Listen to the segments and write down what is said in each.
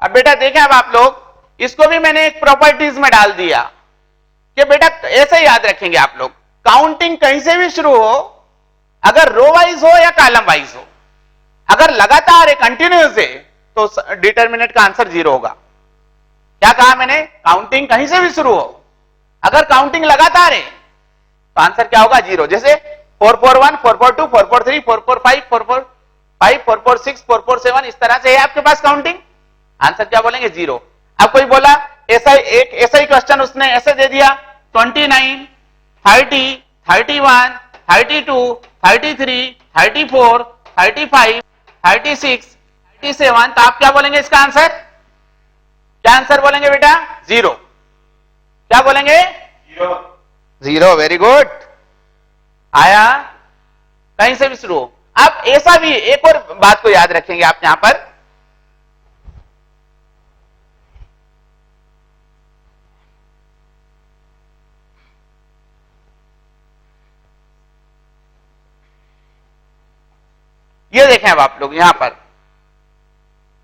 अब बेटा देखें, अब आप लोग इसको भी मैंने एक प्रॉपर्टीज में डाल दिया कि बेटा ऐसे याद रखेंगे आप लोग, काउंटिंग कहीं से भी शुरू हो, अगर रो वाइज हो या कॉलम वाइज हो, अगर लगातार है, कंटिन्यूस है, तो डिटर्मिनेंट का आंसर 0 होगा। क्या कहा मैंने? काउंटिंग कहीं से भी शुरू हो, अगर काउंटिंग लगातार है तो आंसर क्या होगा? 0। जैसे 441, 442, 443, 445, 445, 446, 447, इस तरह से है आपके पास काउंटिंग, आंसर क्या बोलेंगे? 0। अब कोई बोला ऐसा ही क्वेश्चन उसने ऐसे दे दिया 29, 30, 31, 32, 33, 34, 35, 36, 37, तो आप क्या बोलेंगे इसका आंसर? क्या आंसर बोलेंगे बेटा? 0। क्या बोलेंगे? 0। वेरी गुड, आया कहीं से भी शुरू हो। अब ऐसा भी एक और बात को याद रखेंगे आप यहां पर, ये देखें अब आप लोग यहां पर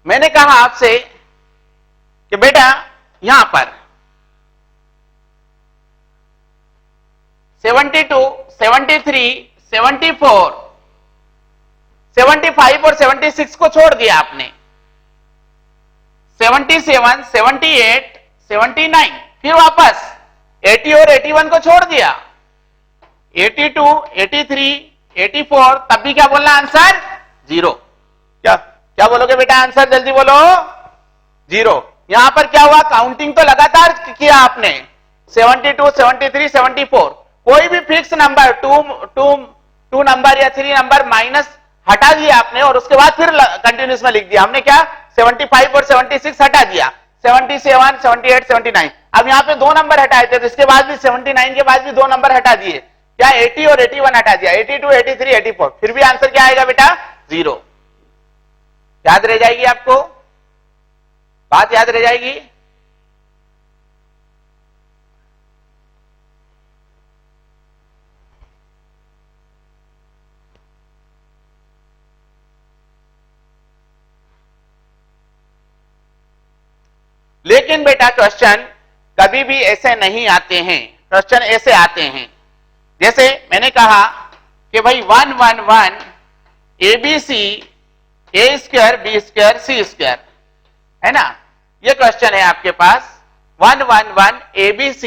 मैंने कहा आपसे कि बेटा यहां पर 72, 73, 74, 75 और 76 को छोड़ दिया आपने, 77, 78, 79, फिर वापस 80 और 81 को छोड़ दिया, 82, 83, 84, तब भी क्या बोलना आंसर? 0। क्या बोलोगे बेटा आंसर? जल्दी बोलो। 0। यहां पर क्या हुआ? काउंटिंग तो लगातार किया आपने, 72, 73, 74, कोई भी फिक्स नंबर टू नंबर या 3 नंबर माइनस हटा दिया आपने और उसके बाद फिर कंटिन्यूस में लिख दिया हमने। क्या? 75 और 76 हटा दिया, 77, 78, 79। अब यहां पे 2 नंबर हटाए थे तो इसके बाद भी 79 के बाद भी 2 नंबर हटा दिए, क्या? 80 और 81 हटा दिया, 82, 83, 84, फिर भी आंसर क्या आएगा बेटा? 0। याद रह जाएगी आपको बात? याद रह जाएगी? लेकिन बेटा क्वेश्चन कभी भी ऐसे नहीं आते हैं, क्वेश्चन ऐसे आते हैं जैसे मैंने कहा कि भाई 1 1 1 ABC A square B square C square, है ना? ये क्वेश्चन है आपके पास 1 1 1 ABC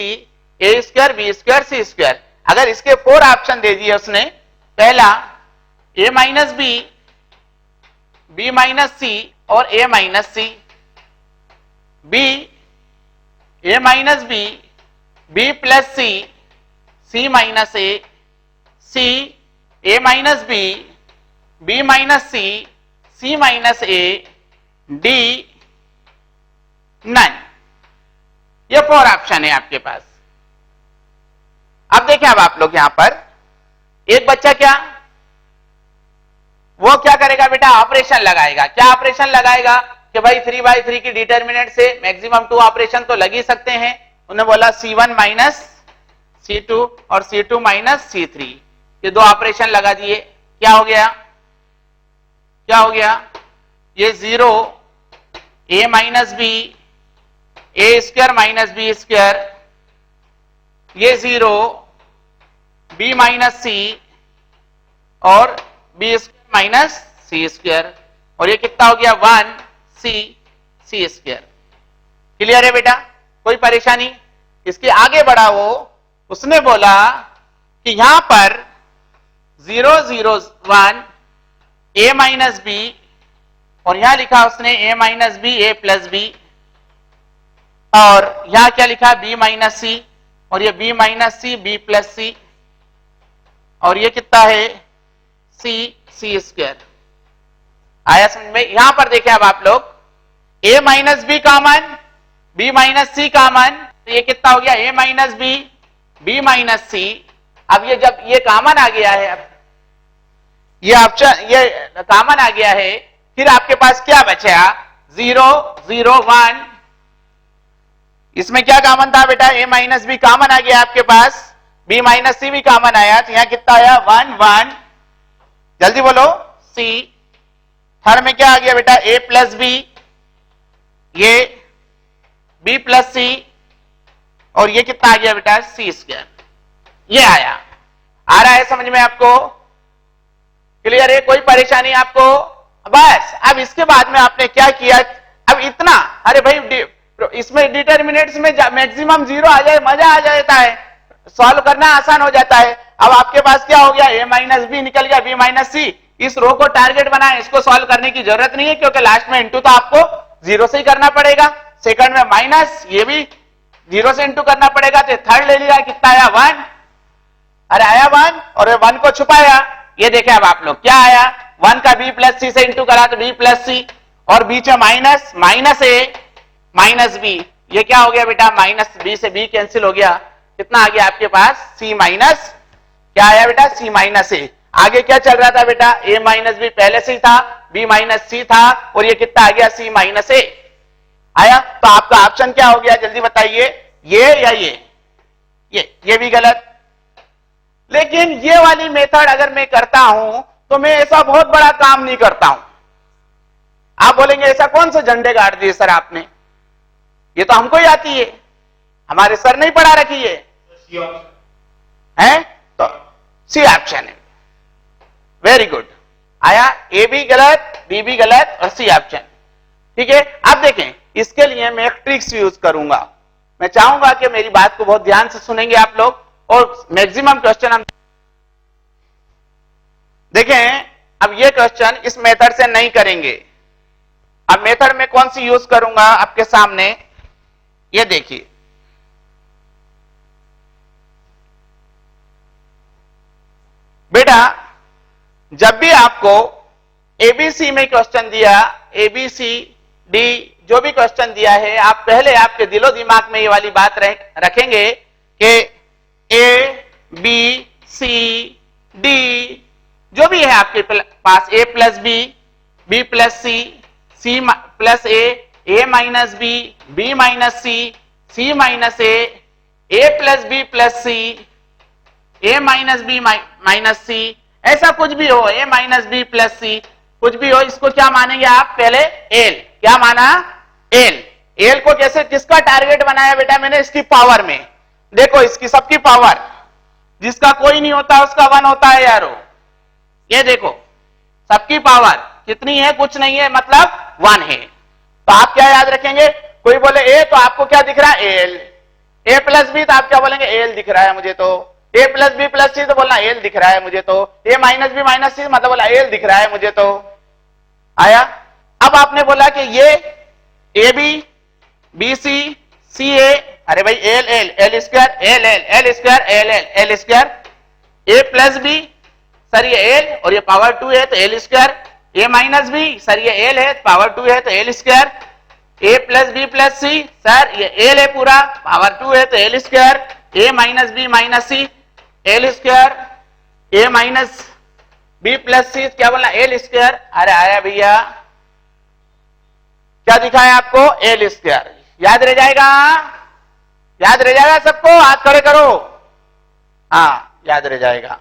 A square B square C square. अगर इसके 4 ऑप्शन दे दिए उसने, पहला A minus B, B minus C और A minus C, B A minus B, B plus C, C minus A, C A minus B, B minus C, C minus A, D none. ये 4 option है आपके पास। अब देखें, अब आप लोग यहां पर एक बच्चा क्या वो क्या करेगा बेटा? ऑपरेशन लगाएगा। क्या ऑपरेशन लगाएगा? कि भाई 3/3 की डिटर्मिनेंट से मैक्सिमम 2 ऑपरेशन तो लग ही सकते हैं। उन्होंने बोला C1 माइनस C2 और C2 माइनस C3, ये 2 ऑपरेशन लगा दिए। क्या हो गया? क्या हो गया? ये 0 A minus B, A square minus B square, ये 0 B माइनस C और B square minus C square, और ये कितना हो गया? 1 C स्क्वायर। क्लियर है बेटा? कोई परेशानी? इसके आगे बढ़ा वो, उसने बोला कि यहां पर 0 0 1 A माइनस B, और यहां लिखा उसने A minus B A plus B, और यहां क्या लिखा? B माइनस C, और ये B minus C B plus C, और ये कितना है? C square. आया समझ में? यहां पर देखें अब आप लोग, A minus B common, B minus C common, तो ये कितना हो गया? A minus B, B minus C। अब ये जब ये कॉमन आ गया है, अब ये ऑप्शन ये कॉमन आ गया है, फिर आपके पास क्या बचा? 0 0 1। इसमें क्या कॉमन था बेटा? A माइनस B कॉमन आ गया आपके पास, B माइनस C भी कॉमन आया, तो यहां कितना आया? 1 1। जल्दी बोलो। C। थर्ड में क्या आ गया बेटा? A प्लस B, ये b प्लस सी और ये कितना आ गया बेटा सी स्क्वायर, ये आया। आ रहा है समझ में आपको? क्लियर है? कोई परेशानी आपको? बस अब इसके बाद में आपने क्या किया, अब इतना, अरे भाई इसमें डिटर्मिनेंट्स में मैक्सिमम जीरो आ जाए, मजा आ जाता है, सॉल्व करना आसान हो जाता है। अब आपके पास क्या हो गया, a माइनस बी निकल गया, b माइनस सी। इस रो को टारगेट बनाए, इसको सॉल्व करने की जरूरत नहीं है क्योंकि लास्ट में इंटू तो आपको जीरो से ही करना पड़ेगा। सेकंड में माइनस, ये भी जीरो से इंटू करना पड़ेगा। तो थर्ड ले लिया, कितना आया 1, अरे आया 1 और 1 को छुपाया। ये देखे अब आप लोग क्या आया, 1 का b प्लस सी से इंटू करा तो b प्लस सी और बीच में माइनस, माइनस ए माइनस बी, ये क्या हो गया बेटा माइनस बी से b कैंसिल हो गया, कितना आ गया आपके पास c माइनस, क्या आया बेटा c माइनस ए। आगे क्या चल रहा था बेटा, a माइनस बी पहले से ही था, b माइनस सी था और ये कितना आ गया c माइनस ए आया। तो आपका ऑप्शन क्या हो गया जल्दी बताइए, ये या ये भी गलत। लेकिन ये वाली मेथड अगर मैं करता हूं तो मैं ऐसा बहुत बड़ा काम नहीं करता हूं। आप बोलेंगे ऐसा कौन सा झंडे गाड़ दिए सर आपने, ये तो हमको ही आती है, हमारे सर नहीं पढ़ा रखी है तो सी ऑप्शन है। वेरी गुड, आया ए भी गलत, बी भी गलत और सी ऑप्शन। ठीक है, अब देखें इसके लिए मैं एक ट्रिक्स यूज करूंगा। मैं चाहूंगा कि मेरी बात को बहुत ध्यान से सुनेंगे आप लोग और मैक्सिमम क्वेश्चन हम देखें। अब ये क्वेश्चन इस मेथड से नहीं करेंगे। अब मेथड में कौन सी यूज करूंगा आपके सामने, ये देखिए। बेटा जब भी आपको एबीसी में क्वेश्चन दिया, एबीसी डी जो भी क्वेश्चन दिया है, आप पहले आपके दिलो दिमाग में ये वाली बात रखेंगे कि ए बी सी डी जो भी है आपके पास, a plus b, b plus c, c plus a minus b, b minus C minus a plus b plus C, a minus b minus सी, ऐसा कुछ भी हो, ए माइनस बी प्लस सी कुछ भी हो, इसको क्या मानेंगे आप पहले एल। क्या माना, एल। एल को कैसे, किसका टारगेट बनाया बेटा मैंने, इसकी पावर में। देखो इसकी सबकी पावर, जिसका कोई नहीं होता उसका 1 होता है यारो। ये देखो सबकी पावर कितनी है, कुछ नहीं है, मतलब 1 है। तो आप क्या याद रखेंगे, कोई बोले ए तो आपको क्या दिख रहा है, एल। ए प्लस बी तो आप क्या बोलेंगे, एल दिख रहा है मुझे तो। ए प्लस बी प्लस सी तो बोलना एल दिख रहा है मुझे तो। ए माइनस बी माइनस सी मतलब बोला एल दिख रहा है मुझे तो। आया। अब आपने बोला कि ये ए b b C C a, अरे भाई L L L square L L L square L L L square. A plus b sir ये एल और ये पावर 2 है तो L square. A minus b sir ये एल है पावर 2 है तो L square. A plus b plus c sir ये एल है पूरा पावर 2 है तो L square. A minus b minus c L square. A minus b plus सी क्या बोलना, एल स्क्वायर। अरे आया भैया, क्या दिखाया आपको, एल स्क्वायर। याद रह जाएगा, याद रह जाएगा सबको, हाथ खड़े करो। हाँ याद रह जाएगा।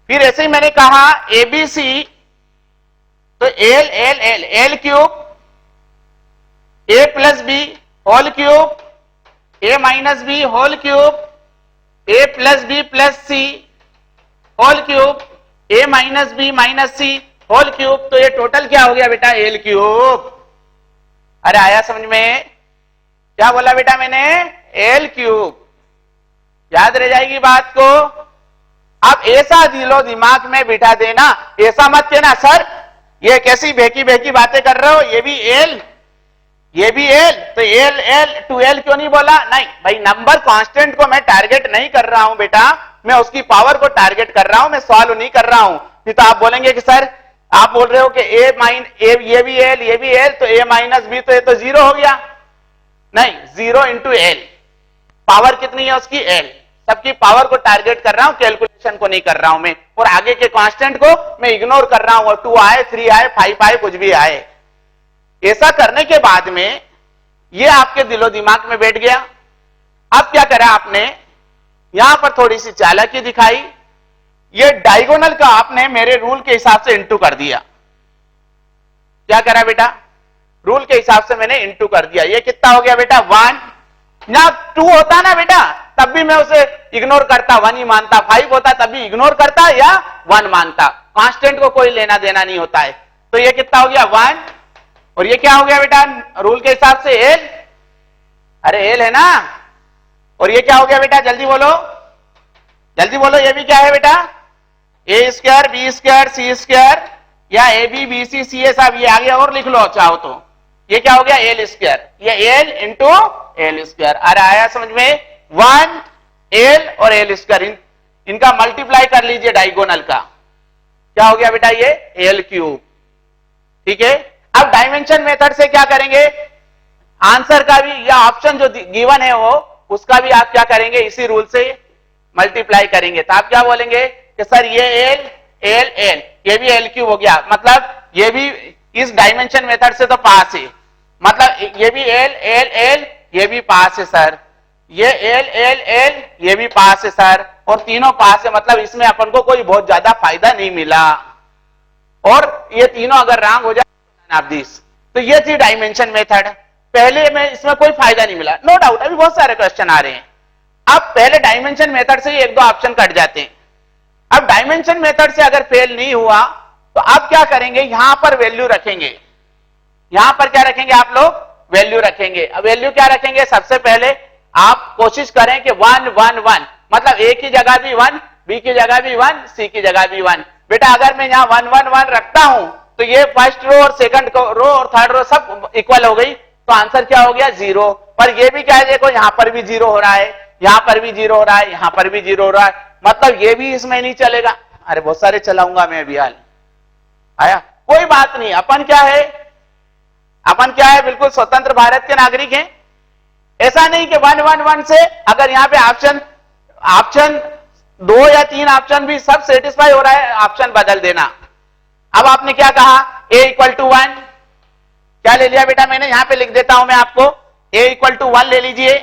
फिर ऐसे ही मैंने कहा एबीसी तो L L L L cube, a plus b whole cube, a minus b whole cube, a plus b plus c whole cube, a minus b minus c whole cube. तो ये टोटल क्या हो गया बेटा, L cube. अरे आया समझ में, क्या बोला बेटा मैंने, एल क्यूब। याद रह जाएगी बात को। अब ऐसा दिलो दिमाग में बिठा देना, ऐसा मत कहना सर ये कैसी बेकी बेकी बातें कर रहे हो, ये भी एल ये भी एल तो एल एल 2l क्यों नहीं बोला। नहीं भाई, नंबर कांस्टेंट को मैं टारगेट नहीं कर रहा हूं बेटा, मैं उसकी पावर को टारगेट कर रहा हूं, मैं सॉल्व नहीं कर रहा हूं। फिर तो आप बोलेंगे कि सर आप बोल रहे हो कि ये भी एल ये भी एल तो ए माइनस बी तो ये तो 0 हो गया। नहीं, 0 इंटू एल, पावर कितनी है उसकी, एल। सबकी पावर को टारगेट कर रहा हूं, कैलकुलेशन को नहीं कर रहा हूं मैं। और आगे के कांस्टेंट को मैं इग्नोर कर रहा हूं, 2 आए 3 आए 5 आए कुछ भी आए। ऐसा करने के बाद में ये आपके दिलो दिमाग में बैठ गया। अब क्या करा आपने, यहां पर थोड़ी सी चालाकी दिखाई, ये डायगोनल का आपने मेरे रूल के हिसाब से इंटू कर दिया। क्या करा बेटा, रूल के हिसाब से मैंने इनटू कर दिया। ये कितना हो गया बेटा 1, ना 2 होता ना बेटा तब भी मैं उसे इग्नोर करता, 1 ही मानता, 5 होता तब भी इग्नोर करता या 1 मानता, कांस्टेंट को कोई लेना देना नहीं होता है। तो ये कितना हो गया 1, और ये क्या हो गया बेटा रूल के हिसाब से एल, अरे एल है ना, और ये क्या हो गया बेटा जल्दी बोलो, जल्दी बोलो, ये भी क्या है बेटा ए स्क्वायर बी स्क्वायर सी स्क्वायर, या a b b C C ए, साहब ये आगे और लिख लो चाहो तो, ये क्या हो गया एल स्क्वायर, ये एल इंटू एल स्क्वायर। अरे आया समझ में, 1 एल और एल स्क्वायर, इनका मल्टीप्लाई कर लीजिए डायगोनल का, क्या हो गया बेटा ये एल क्यूब। ठीक है, अब डायमेंशन मेथड से क्या करेंगे, आंसर का भी या ऑप्शन जो गिवन है वो उसका भी आप क्या करेंगे इसी रूल से मल्टीप्लाई करेंगे। तो आप क्या बोलेंगे कि सर ये एल एल एल, ये भी एल क्यूब हो गया, मतलब ये भी इस डायमेंशन मेथड से तो पास है, मतलब ये भी एल एल एल, ये भी पास है सर, ये एल एल एल, ये भी पास है सर, और तीनों पास है, मतलब इसमें अपन को कोई बहुत ज्यादा फायदा नहीं मिला, और ये तीनों अगर रॉन्ग हो जाए आप दिस, तो ये थी डायमेंशन मेथड। पहले में इसमें कोई फायदा नहीं मिला, नो डाउट, अभी बहुत सारे क्वेश्चन आ रहे हैं। अब पहले डायमेंशन मेथड से ही 1-2 ऑप्शन कट जाते हैं। अब डायमेंशन मेथड से अगर फेल नहीं हुआ तो आप क्या करेंगे, यहां पर वैल्यू रखेंगे, यहां पर क्या रखेंगे आप लोग वैल्यू रखेंगे। अब वैल्यू क्या रखेंगे, सबसे पहले आप कोशिश करें कि 1 1 1, मतलब ए की जगह भी 1, बी की जगह भी 1, सी की जगह भी 1। बेटा अगर मैं यहां 1 1 1 रखता हूं तो ये फर्स्ट रो और सेकंड रो और थर्ड रो सब इक्वल हो गई, तो आंसर क्या हो गया 0। पर ये भी क्या है, देखो यहां पर भी 0 हो रहा है, यहां पर भी 0 हो रहा है, यहां पर भी 0 हो रहा है, मतलब ये भी इसमें नहीं चलेगा। अरे बहुत सारे चलाऊंगा मैं अभी, हाल आया, कोई बात नहीं, अपन क्या है, अपन क्या है, बिल्कुल स्वतंत्र भारत के नागरिक हैं। ऐसा नहीं कि 1 1 1 से अगर यहां पे ऑप्शन 2 या 3 ऑप्शन भी सब सेटिस्फाई हो रहा है, ऑप्शन बदल देना। अब आपने क्या कहा, a = 1, क्या ले लिया बेटा मैंने, यहां पे लिख देता हूं मैं आपको, a = 1 ले लीजिए,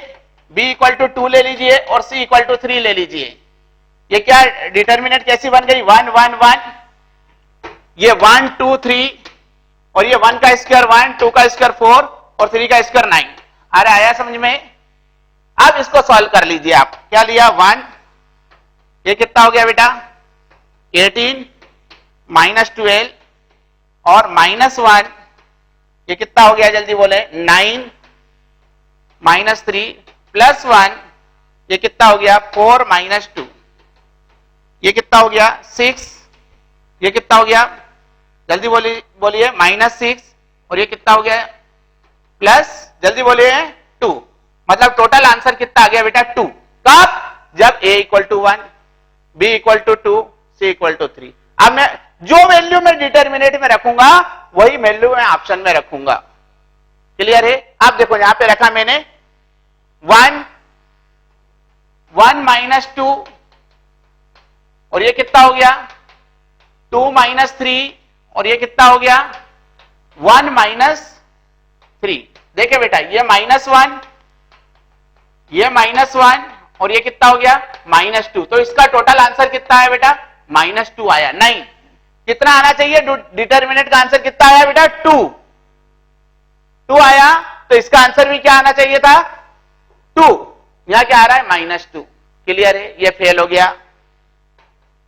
b = 2 ले लीजिए, और c = 3 ले लीजिए। ये क्या डिटर्मिनेंट कैसी बन गई, 1 1 1, ये 1 2 3, और ये 1 का स्क्वायर 1, 2 का स्क्वायर 4, और 3 का स्क्वायर 9। अरे आया समझ में। अब इसको सॉल्व कर लीजिए आप, क्या लिया 1, ये कितना हो गया बेटा 18 -12, और -1, ये कितना हो गया जल्दी बोले 9 -3 +1, ये कितना हो गया 4 -2, ये कितना हो गया 6, ये कितना हो गया जल्दी बोलिए -6, और ये कितना हो गया प्लस जल्दी बोलिए 2, मतलब टोटल आंसर कितना आ गया बेटा 2। कब, जब a = 1, b = 2, c = 3। अब मैं जो वैल्यू में डिटर्मिनेंट में रखूंगा वही वैल्यू मैं ऑप्शन में रखूंगा। क्लियर है। अब देखो यहां पे रखा मैंने 1 1 -2, और ये कितना हो गया 2 -3, और ये कितना हो गया 1 -3। देखिए बेटा ये -1, ये -1, और ये कितना हो गया -2, तो इसका टोटल आंसर कितना है बेटा -2 आया। नहीं, कितना आना चाहिए, डिटर्मिनेंट का आंसर कितना आया बेटा 2 आया, तो इसका आंसर भी क्या आना चाहिए था 2, यहां क्या आ रहा है -2। क्लियर है, ये फेल हो गया,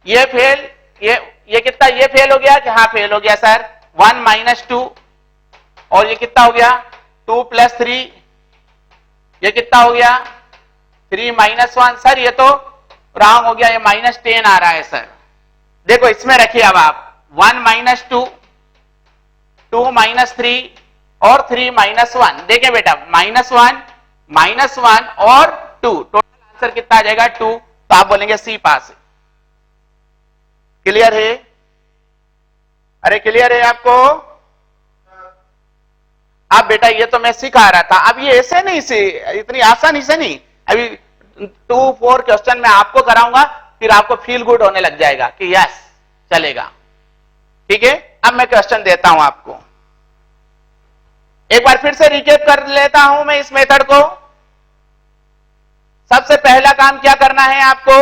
ये फेल, ये कितना, ये फेल हो गया कि हाँ फेल हो गया सर, 1 -2, और ये कितना हो गया 2 + 3, ये कितना हो गया 3 -1, सर ये तो रॉन्ग हो गया, ये -10 आ रहा है सर। देखो इसमें रखिए अब आप 1 -2, 2 -3, और 3 -1। देखिए बेटा -1 और 2, टोटल आंसर कितना आ जाएगा 2, तो आप बोलेंगे सी पास है। क्लियर है, अरे क्लियर है आपको। अब बेटा ये तो मैं सिखा रहा था, अब ये ऐसे नहीं से इतनी आसानी से नहीं, अभी 2-4 क्वेश्चन मैं आपको कराऊंगा, फिर आपको फील गुड होने लग जाएगा कि यस चलेगा। ठीक है, अब मैं क्वेश्चन देता हूं आपको, एक बार फिर से रिकेप कर लेता हूं मैं इस मेथड को। सबसे पहला काम क्या करना है आपको,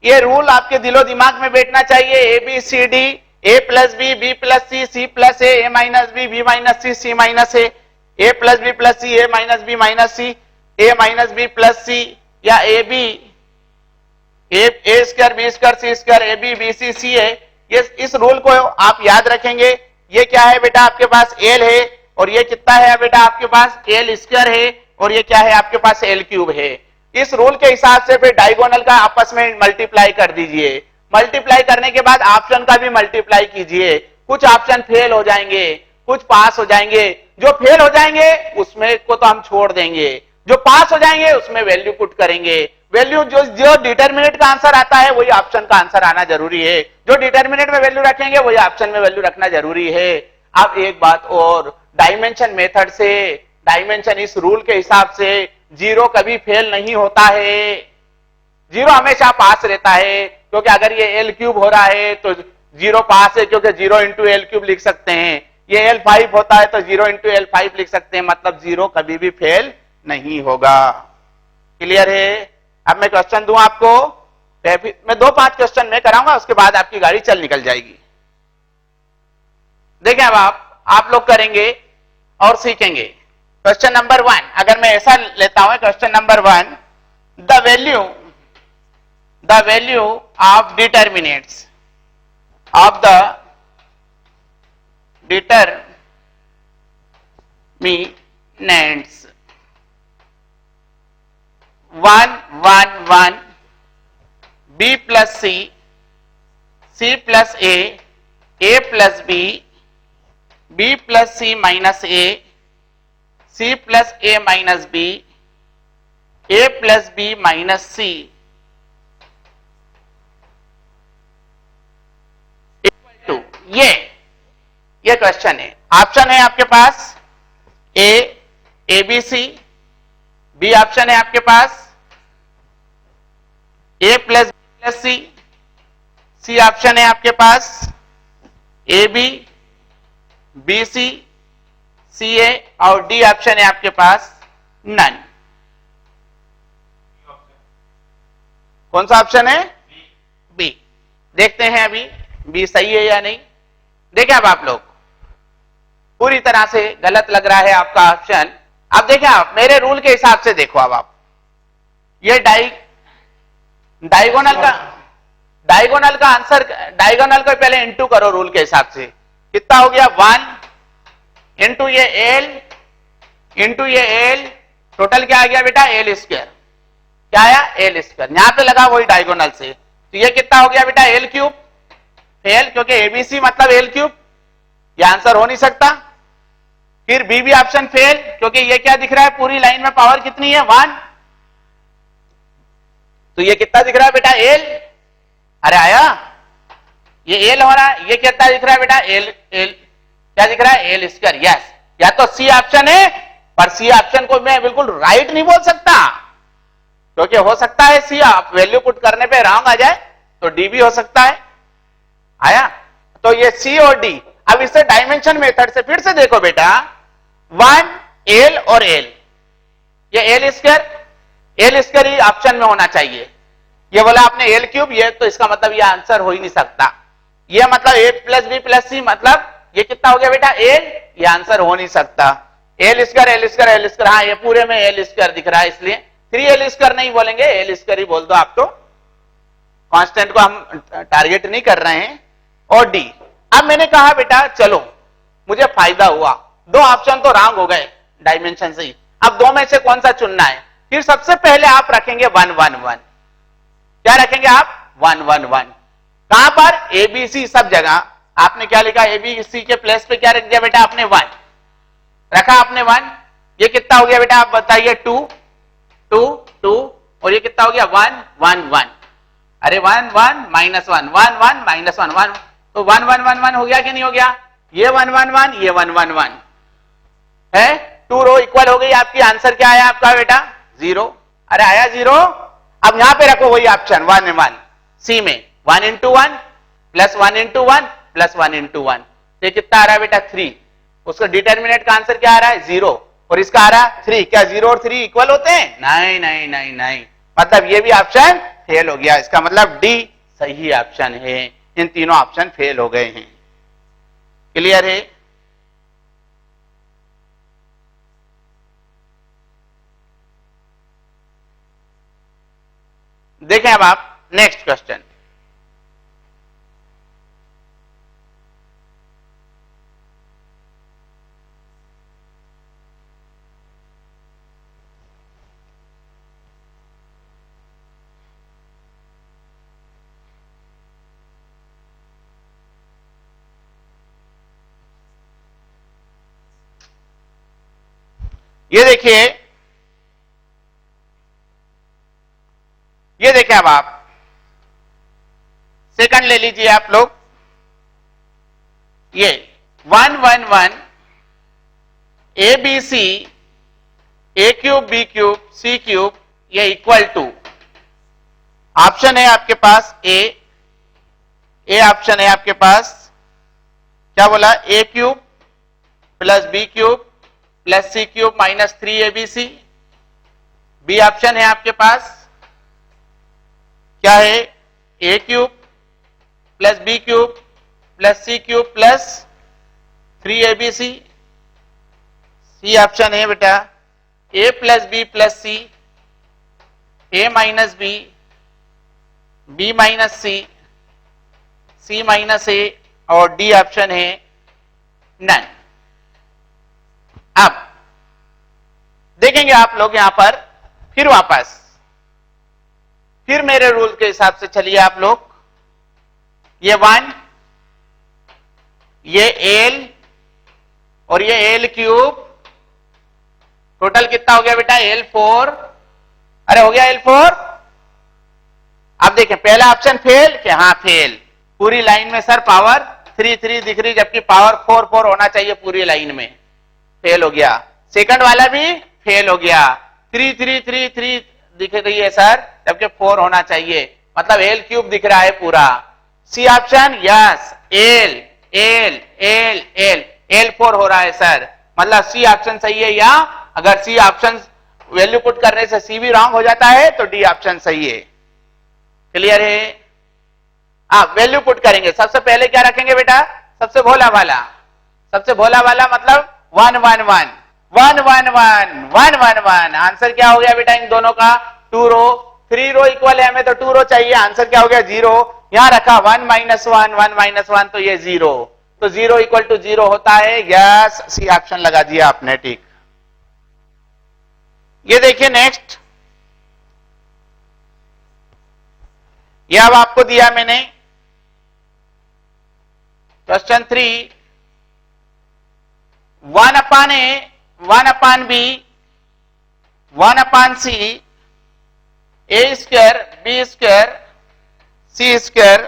ये रूल आपके दिलो दिमाग में बैठना चाहिए, ABCD a plus b, b plus c, c plus a minus b, b minus c, c minus a plus b plus C, a minus b minus c, a minus b plus c, या a b, a square B square C square, a b b C c है। ये इस rule को आप याद रखेंगे। ये क्या है बेटा, आपके पास एल है, और ये कितना है बेटा आपके पास एल स्क्वायर है, और ये क्या है आपके पास एल क्यूब है। इस रूल के हिसाब से फिर डायगोनल का आपस में मल्टीप्लाई कर दीजिए। मल्टीप्लाई करने के बाद ऑप्शन का भी मल्टीप्लाई कीजिए। कुछ ऑप्शन फेल हो जाएंगे, कुछ पास हो जाएंगे। जो फेल हो जाएंगे उसमें को तो हम छोड़ देंगे, जो पास हो जाएंगे उसमें वैल्यू पुट करेंगे। वैल्यू जो डिटरमिनेट का आंसर आता है वही ऑप्शन का आंसर आना जरूरी है। जो डिटरमिनेट में वैल्यू रखेंगे वही ऑप्शन में वैल्यू रखना जरूरी है। अब एक बात और, डायमेंशन मेथड से, डायमेंशन इस रूल के हिसाब से जीरो कभी फेल नहीं होता है। जीरो हमेशा पास रहता है, क्योंकि अगर ये एल क्यूब हो रहा है तो जीरो पास है, क्योंकि जीरो इंटू एल क्यूब लिख सकते हैं। ये एल 5 होता है तो जीरो इंटू एल 5 लिख सकते हैं, मतलब जीरो कभी भी फेल नहीं होगा। क्लियर है? अब मैं क्वेश्चन दूं आपको, मैं 2-5 क्वेश्चन में कराऊंगा, उसके बाद आपकी गाड़ी चल निकल जाएगी। देखें अब आप लोग करेंगे और सीखेंगे। क्वेश्चन नंबर 1, अगर मैं ऐसा लेता हूं question number 1, the value of determinates of the determinants 1 1 1 b plus c, c plus a plus b, b plus c minus a, c plus a minus b, a plus b minus c equal to, ये question है। Option है आपके पास a B C, b option है आपके पास a plus b plus c, c option है आपके पास a b b C C ए, और डी ऑप्शन है आपके पास नन। कौन सा ऑप्शन है? बी। देखते हैं अभी बी सही है या नहीं। देखें अब आप लोग, पूरी तरह से गलत लग रहा है आपका ऑप्शन। अब देखें, आप मेरे रूल के हिसाब से देखो। अब आप ये डायगोनल का आंसर, डायगोनल को पहले इंटू करो रूल के हिसाब से। कितना हो गया? 1 इंटू ये एल इंटू ये एल, टोटल क्या आ गया बेटा? L square. क्या आया? L square. यहां पे लगा वही डायगोनल से, तो ये कितना हो गया बेटा? L cube. फेल, क्योंकि एबीसी मतलब एल क्यूब, ये आंसर हो नहीं सकता। फिर बी भी ऑप्शन फेल, क्योंकि ये क्या दिख रहा है? पूरी लाइन में पावर कितनी है? 1। तो ये कितना दिख रहा है बेटा? एल। अरे आया, ये एल हो रहा है। ये कितना दिख रहा है बेटा? एल क्या दिख रहा है? L square. यस, या तो सी ऑप्शन है, पर सी ऑप्शन को मैं बिल्कुल राइट नहीं बोल सकता, क्योंकि हो सकता है सी आप वैल्यू पुट करने पे रॉन्ग आ जाए, तो डी भी हो सकता है। आया, तो ये सी और डी। अब इसे डायमेंशन मेथड से फिर से देखो बेटा, 1 एल और एल, ये एल स्क्वायर ही ऑप्शन में होना चाहिए। ये बोला आपने एल क्यूब, ये तो इसका मतलब ये आंसर हो ही नहीं सकता। ये मतलब ए प्लस बी प्लस सी, मतलब ये कितना हो गया बेटा? एल। ये आंसर हो नहीं सकता। एल स्क्वायर, हाँ ये पूरे में एल स्क्वायर दिख रहा है, इसलिए 3 एल स्क्वायर नहीं बोलेंगे, एल स्क्वायर ही बोल दो आप, तो कांस्टेंट को हम टारगेट नहीं कर रहे हैं। और डी, अब मैंने कहा बेटा चलो मुझे फायदा हुआ, 2 ऑप्शन तो रॉन्ग हो गए डायमेंशन से ही, अब 2 में से कौन सा चुनना है? फिर सबसे पहले आप रखेंगे 1 1 1। क्या रखेंगे आप? 1 1 1। कहां पर? एबीसी सब जगह। आपने क्या लिखा? एबीसी के प्लेस पे क्या रख दिया बेटा आपने? 1 रखा आपने 1। ये कितना हो गया बेटा आप बताइए? 2 2 2, और ये कितना हो गया? 1 1 1। अरे 1 1 माइनस 1 1 1 माइनस 1 1, तो 1 1 1 1 हो गया कि नहीं हो गया? ये 1 1 1, ये 1 1 1 है, 2 रो इक्वल हो गई आपकी। आंसर क्या आया आपका बेटा? 0। अरे आया 0। अब यहां पे रखो वही ऑप्शन 1 1, सी में 1 into 1 plus 1 into 1 plus 1 into 1, ये कितना आ रहा है बेटा? 3। उसका डिटरमिनेंट का आंसर क्या आ रहा है? 0, और इसका आ रहा है 3। क्या 0 और 3 इक्वल होते हैं? नहीं नहीं नहीं नहीं, मतलब ये भी ऑप्शन फेल हो गया। इसका मतलब डी सही ऑप्शन है। इन तीनों ऑप्शन फेल हो गए हैं। क्लियर है? देखें अब आप नेक्स्ट क्वेश्चन। ये देखिए, ये देखें अब आप सेकंड ले लीजिए आप लोग। ये 1 1 1 A B C A cube B cube C cube ये इक्वल टू, ऑप्शन है आपके पास ए ऑप्शन है आपके पास, क्या बोला, a cube plus b cube plus c cube minus 3abc। B option है आपके पास, क्या है, a cube plus b cube plus c cube plus 3abc। C option है बेटा a plus b plus C, a minus b, b minus c, c minus a, और d option है none. अब देखेंगे आप लोग यहां पर फिर वापस, फिर मेरे रूल के हिसाब से चलिए आप लोग। ये 1, ये एल और ये एल क्यूब, टोटल कितना हो गया बेटा, L4। अरे हो गया L4। अब देखें पहला ऑप्शन फेल कि हाँ फेल, पूरी लाइन में सर पावर 3 3 दिख रही, जबकि पावर 4 4 होना चाहिए पूरी लाइन में, फेल हो गया। सेकंड वाला भी फेल हो गया, 3 3 3 3 दिख रही है सर, जबकि 4 होना चाहिए, मतलब एल क्यूब दिख रहा है पूरा। C option yes, L L L L L4 हो रहा है सर, मतलब सी ऑप्शन सही है। या अगर सी ऑप्शन वैल्यू पुट करने से सी भी रॉन्ग हो जाता है तो डी ऑप्शन सही है। क्लियर है? आप वैल्यू पुट करेंगे, सबसे पहले क्या रखेंगे बेटा, सबसे भोला वाला, सबसे भोला वाला मतलब 1 1 1 1 1 1 1 1 1। आंसर क्या हो गया बेटा इन दोनों का, 2 रो, 3 रो इक्वल है, हमें तो 2 रो चाहिए, आंसर क्या हो गया 0। यहां रखा 1 -1 1 -1 तो ये 0, तो 0 इक्वल टू 0 होता है, यस सी ऑप्शन लगा दिया आपने, ठीक। ये देखिए नेक्स्ट, ये अब आपको दिया मैंने question 3, 1 upon A 1 upon B 1 upon C A square B square C square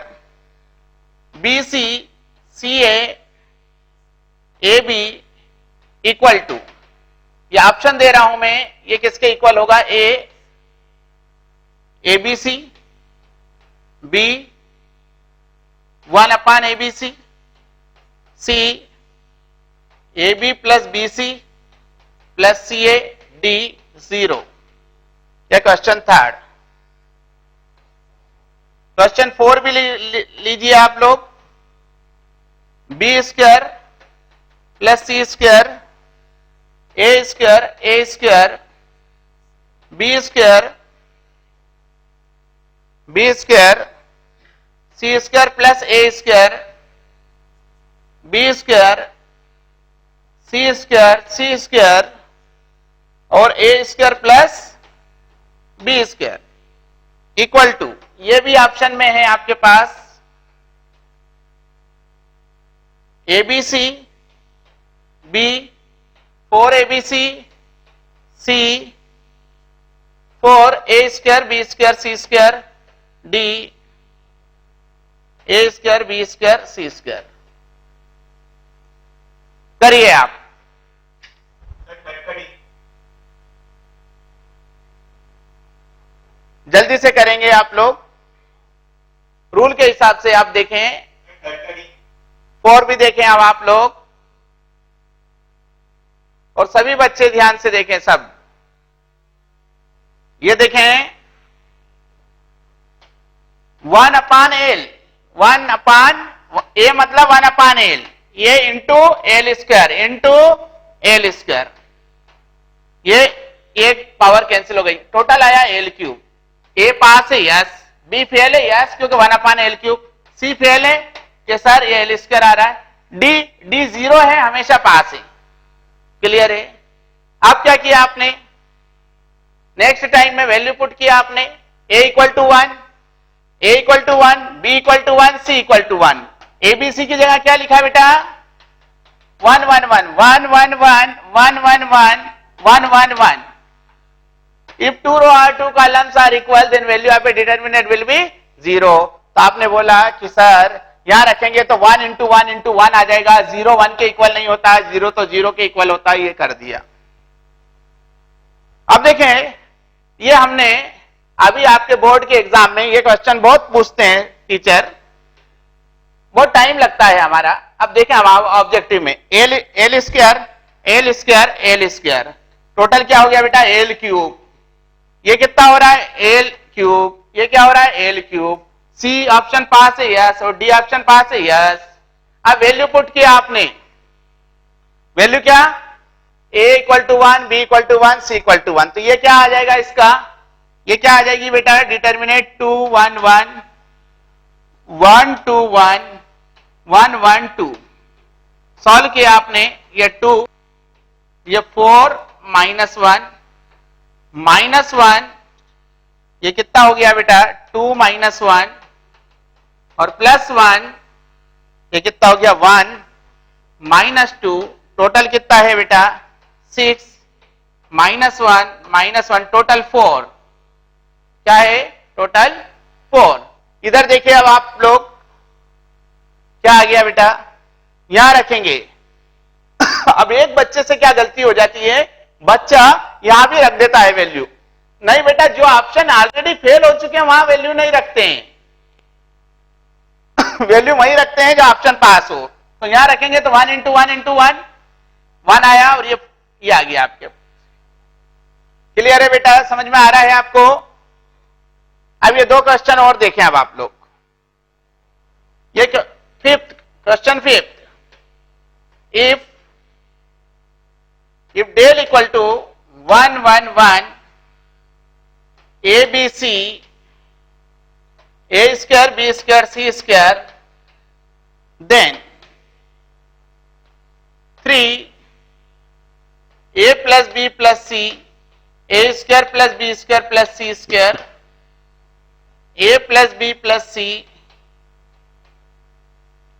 B C C A B equal to, ये ऑप्शन दे रहा हूं मैं, ये किसके इक्वल होगा, A B C, B 1 upon A B C, C A B plus B C plus C A D 0। यह question third. Question 4 भी लीजिए आप लोग, b square plus c square a square B square C square plus a square B square C square और a square plus b square equal to, ये भी option में है आपके पास, a B C b 4abc c 4 a square B square C square d a square B square C square. करिए आप, जल्दी से करेंगे आप लोग, रूल के हिसाब से आप देखें, 4 भी देखें अब आप लोग, और सभी बच्चे ध्यान से देखें सब। ये देखें 1 अपान एल, 1 अपान ए मतलब 1 अपान एल, ये इंटू एल स्क्वायर, ये एक पावर कैंसिल हो गई, टोटल आया एल क्यूब। ए पास है यस, बी फेल है यस क्योंकि 1/L3, सी फेल है कि सर ये एल स्क्वायर आ रहा है, डी 0 है, हमेशा पास है। क्लियर है? अब क्या किया आपने, नेक्स्ट टाइम में वैल्यू पुट किया आपने, a equal to 1, b equal to 1, c equal to 1। ABC की जगह क्या लिखा बेटा, 1 1 1 1 1 1 1 1 1 1 1 1। If two row or two columns are equal, then value of a determinant will be 0। तो आपने बोला कि सर यहां रखेंगे तो 1 इंटू 1 इंटू 1 आ जाएगा, 0 1 के इक्वल नहीं होता, 0 तो 0 के इक्वल होता है, ये कर दिया। अब देखें, ये हमने अभी आपके बोर्ड के एग्जाम में ये क्वेश्चन बहुत पूछते हैं टीचर, बहुत टाइम लगता है हमारा। अब देखें हम ऑब्जेक्टिव में एल स्क्वायर टोटल क्या हो गया बेटा, एल क्यूब। ये कितना हो रहा है, एल क्यूब। ये क्या हो रहा है, एल क्यूब। सी ऑप्शन पास है यस, और डी ऑप्शन पास है यस। अब वैल्यू पुट किया आपने, वैल्यू क्या, a equal to 1, b equal to 1, c equal to 1। तो ये क्या आ जाएगा इसका, ये क्या आ जाएगी बेटा, डिटर्मिनेंट 2 1 1 1 2 1 1 1 2। सॉल्व किया आपने, ये 2, ये 4 -1 ये कितना हो गया बेटा, 2 -1 और +1, ये कितना हो गया 1 -2, टोटल कितना है बेटा 6 -1 टोटल 4। क्या है, टोटल 4। इधर देखिए अब आप लोग क्या आ गया बेटा, यहां रखेंगे। अब एक बच्चे से क्या गलती हो जाती है, बच्चा यहां भी रख देता है वैल्यू। नहीं बेटा, जो ऑप्शन ऑलरेडी फेल हो चुके हैं वहां वैल्यू नहीं रखते हैं, वैल्यू वही रखते हैं जो ऑप्शन पास हो। तो यहां रखेंगे तो 1 इंटू 1 इंटू 1 1 आया, और ये आ गया आपके। क्लियर है बेटा, समझ में आ रहा है आपको? अब ये 2 क्वेश्चन और देखें अब आप लोग। ये question fifth, if del equal to 1 1 1 ABC a square b square c square, then 3 a plus b plus c a square plus b square plus c square a plus b plus c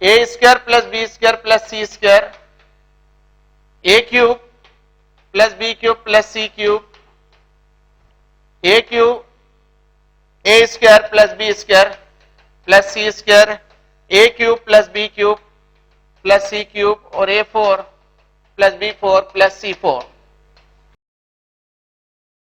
a square plus b square plus c square a cube plus b cube plus c cube a cube a square plus b square plus c square a cube plus b cube plus c cube और a4 plus b4 plus c4।